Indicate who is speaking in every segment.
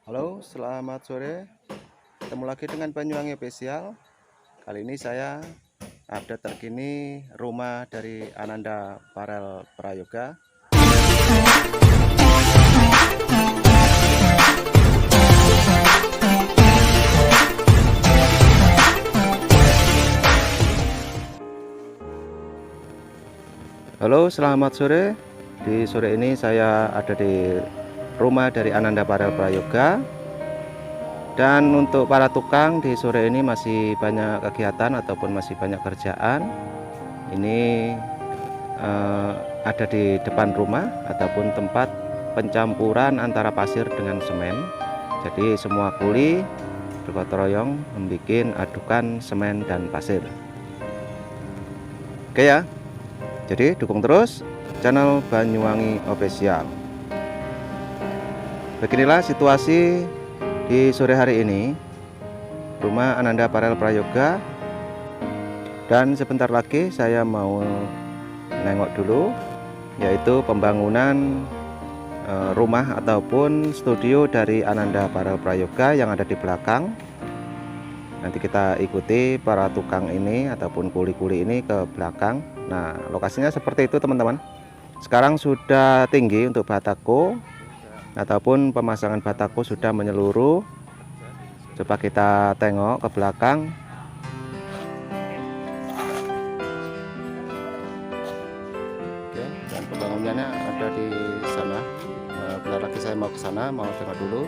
Speaker 1: Halo, selamat sore. Ketemu lagi dengan Banyuwangi Official. Kali ini saya update terkini rumah dari Ananda Parel Prayoga. Halo, selamat sore. Di sore ini saya ada di rumah dari Ananda Parel Prayoga. Dan untuk para tukang di sore ini masih banyak kegiatan ataupun masih banyak kerjaan. Ini ada di depan rumah ataupun tempat pencampuran antara pasir dengan semen. Jadi semua kuli bergotong royong membuat adukan semen dan pasir. Oke ya. Jadi dukung terus channel Banyuwangi Official. Beginilah situasi di sore hari ini rumah Ananda Parel Prayoga, dan sebentar lagi saya mau nengok dulu yaitu pembangunan rumah ataupun studio dari Ananda Parel Prayoga yang ada di belakang. Nanti kita ikuti para tukang ini ataupun kuli-kuli ini ke belakang. Nah, lokasinya seperti itu teman-teman. Sekarang sudah tinggi untuk batako ataupun pemasangan batako sudah menyeluruh. Coba kita tengok ke belakang. Oke, dan pembangunannya ada di sana. Bentar lagi saya mau ke sana, mau tengok dulu.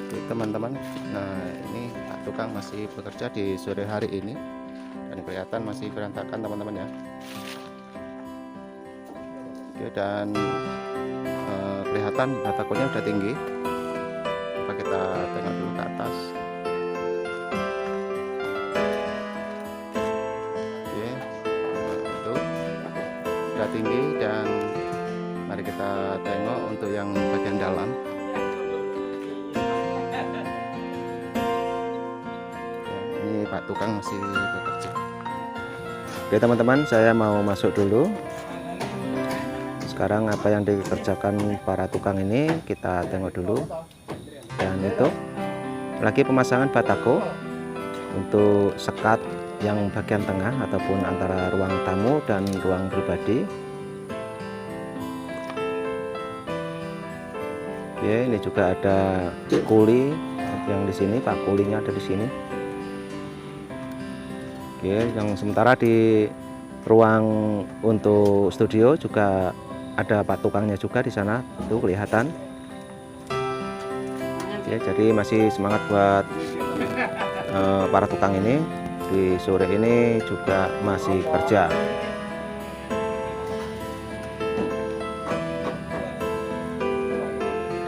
Speaker 1: Oke, teman-teman. Nah, ini Pak tukang masih bekerja di sore hari ini dan kelihatan masih berantakan teman-teman ya. Oke, dan kelihatan batakonya udah tinggi. Coba kita tengok dulu ke atas. Oke, itu udah tinggi, dan mari kita tengok untuk yang bagian dalam. Ini Pak tukang masih bekerja. Oke teman-teman, saya mau masuk dulu. Sekarang apa yang dikerjakan para tukang ini kita tengok dulu. Dan itu lagi pemasangan batako untuk sekat yang bagian tengah ataupun antara ruang tamu dan ruang pribadi. Oke, ini juga ada kuli yang di sini, Pak kulinya ada di sini. Oke, yang sementara di ruang untuk studio juga ada Pak tukangnya juga di sana, itu kelihatan. Ya, jadi masih semangat buat para tukang ini. Di sore ini juga masih kerja.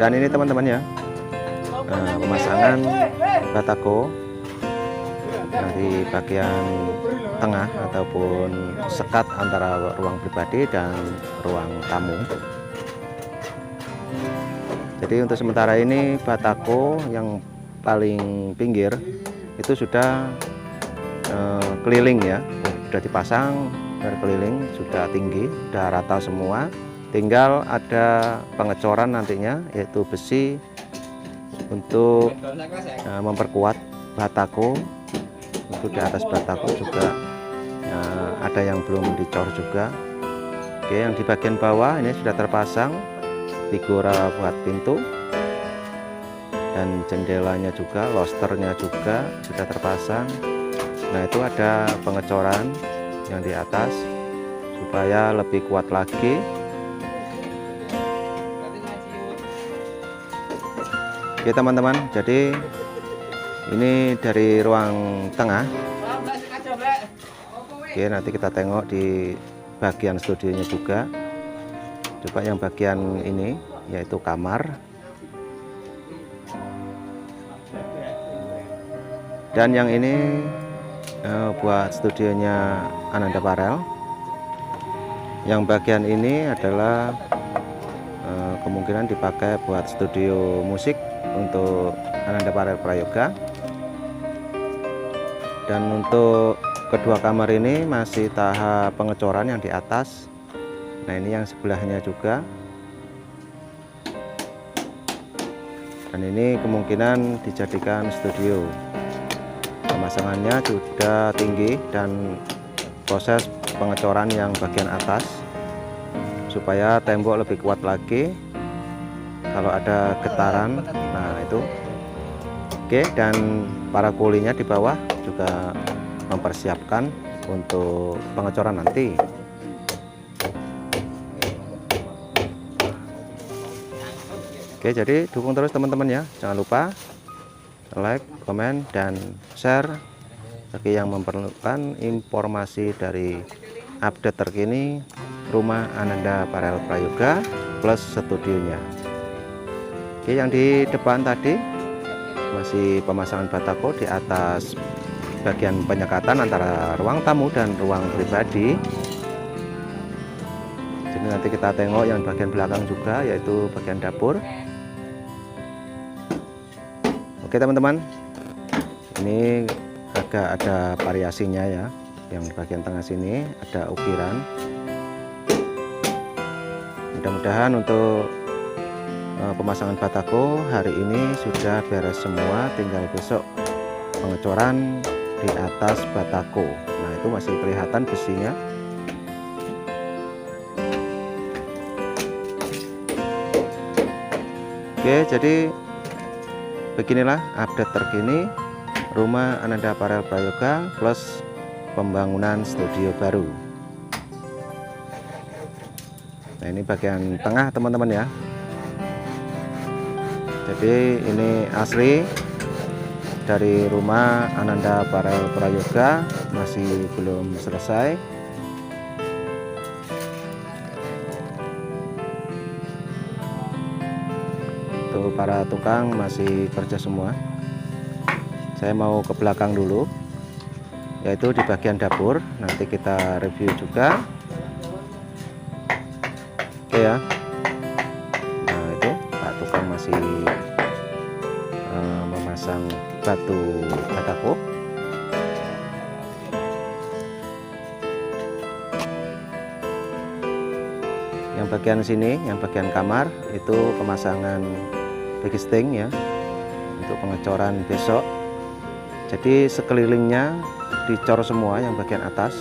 Speaker 1: Dan ini teman-teman ya, pemasangan batako dari bagian tengah ataupun sekat antara ruang pribadi dan ruang tamu. Jadi untuk sementara ini batako yang paling pinggir itu sudah keliling ya, sudah dipasang dari keliling, sudah tinggi, sudah rata semua. Tinggal ada pengecoran nantinya, yaitu besi untuk memperkuat batako. Untuk di atas batako juga ada yang belum dicor juga. Oke, yang di bagian bawah ini sudah terpasang figura buat pintu, dan jendelanya juga, losternya juga sudah terpasang. Nah, itu ada pengecoran yang di atas supaya lebih kuat lagi. Oke teman-teman, jadi ini dari ruang tengah. Oke, nanti kita tengok di bagian studionya juga. Coba yang bagian ini yaitu kamar. Dan yang ini buat studionya Ananda Parel. Yang bagian ini adalah kemungkinan dipakai buat studio musik untuk Ananda Parel Prayoga. Dan untuk kedua kamar ini masih tahap pengecoran yang di atas. Nah ini yang sebelahnya juga. Dan ini kemungkinan dijadikan studio. Pemasangannya sudah tinggi dan proses pengecoran yang bagian atas supaya tembok lebih kuat lagi kalau ada getaran. Nah itu oke, dan para kulinya di bawah juga mempersiapkan untuk pengecoran nanti. Oke, jadi dukung terus teman-teman ya, jangan lupa like, komen, dan share bagi yang memerlukan informasi dari update terkini rumah Ananda Parel Prayoga plus studionya. Oke, yang di depan tadi masih pemasangan batako di atas bagian penyekatan antara ruang tamu dan ruang pribadi. Jadi nanti kita tengok yang bagian belakang juga, yaitu bagian dapur. Oke teman-teman, ini agak ada variasinya ya. Yang bagian tengah sini ada ukiran. Mudah-mudahan untuk pemasangan batako hari ini sudah beres semua, tinggal besok pengecoran di atas batako. Nah itu masih kelihatan besinya. Oke, jadi beginilah update terkini rumah Ananda Parel Prayoga plus pembangunan studio baru. Nah ini bagian tengah teman-teman ya. Jadi ini asli dari rumah Ananda Parel Prayoga, masih belum selesai. Tuh para tukang masih kerja semua. Saya mau ke belakang dulu, yaitu di bagian dapur. Nanti kita review juga. Oke ya. Nah itu Pak tukang masih memasang batu batako. Yang bagian sini, yang bagian kamar itu pemasangan backisting ya, untuk pengecoran besok. Jadi sekelilingnya dicor semua yang bagian atas.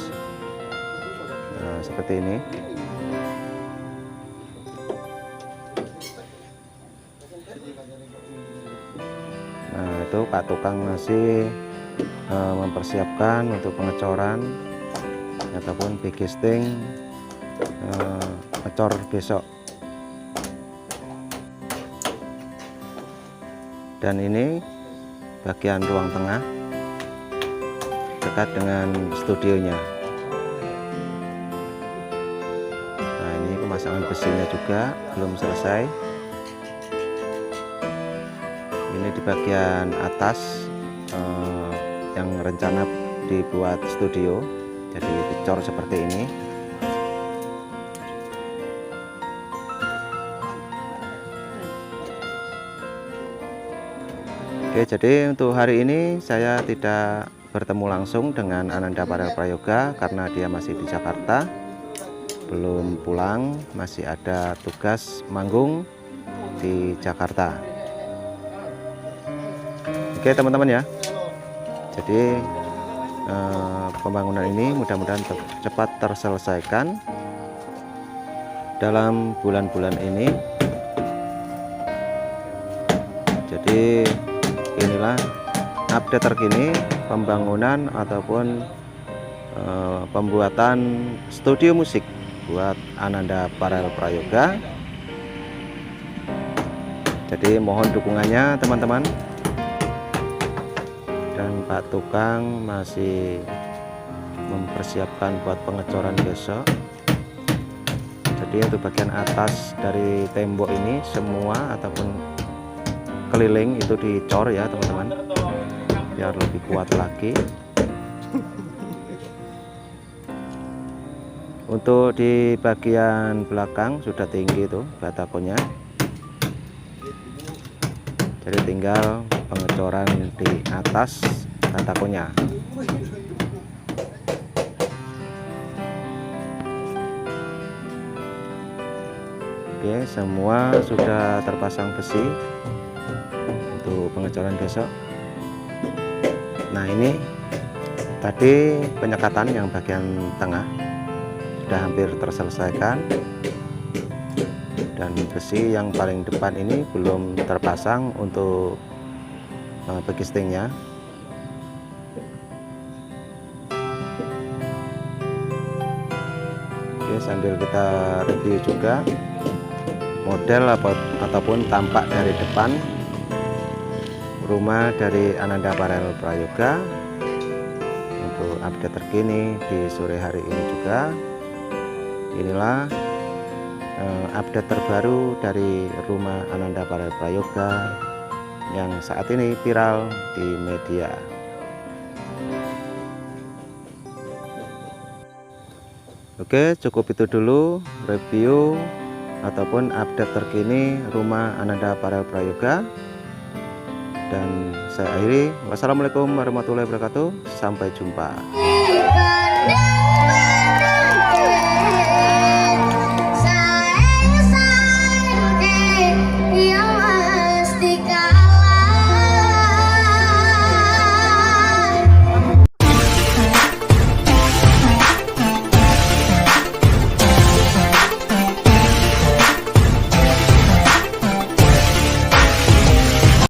Speaker 1: Nah, seperti ini. Nah itu Pak tukang masih mempersiapkan untuk pengecoran ataupun backisting ngecor besok. Dan ini bagian ruang tengah dekat dengan studionya. Nah ini pemasangan besinya juga belum selesai. Ini di bagian atas yang rencana dibuat studio, jadi dicor seperti ini. Oke, jadi untuk hari ini saya tidak bertemu langsung dengan Ananda Parel Prayoga karena dia masih di Jakarta, belum pulang, masih ada tugas manggung di Jakarta. Oke teman-teman ya, jadi pembangunan ini mudah-mudahan cepat terselesaikan dalam bulan-bulan ini. Jadi inilah update terkini pembangunan ataupun pembuatan studio musik buat Ananda Parel Prayoga. Jadi mohon dukungannya teman-teman. Dan Pak tukang masih mempersiapkan buat pengecoran besok. Jadi untuk bagian atas dari tembok ini semua ataupun keliling itu dicor ya teman-teman, biar lebih kuat lagi. Untuk di bagian belakang sudah tinggi tuh batakonya, jadi tinggal pengecoran di atas batakonya. Oke, semua sudah terpasang besi untuk pengecoran besok. Nah, ini tadi penyekatan yang bagian tengah sudah hampir terselesaikan, dan besi yang paling depan ini belum terpasang untuk bekistingnya. Oke, sambil kita review juga model ataupun tampak dari depan rumah dari Ananda Aparel Prayoga untuk update terkini di sore hari ini juga. Inilah update terbaru dari rumah Ananda Aparel Prayoga yang saat ini viral di media. Oke, cukup itu dulu review ataupun update terkini rumah Ananda Aparel Prayoga. Dan saya akhiri. Wassalamualaikum warahmatullahi wabarakatuh. Sampai jumpa.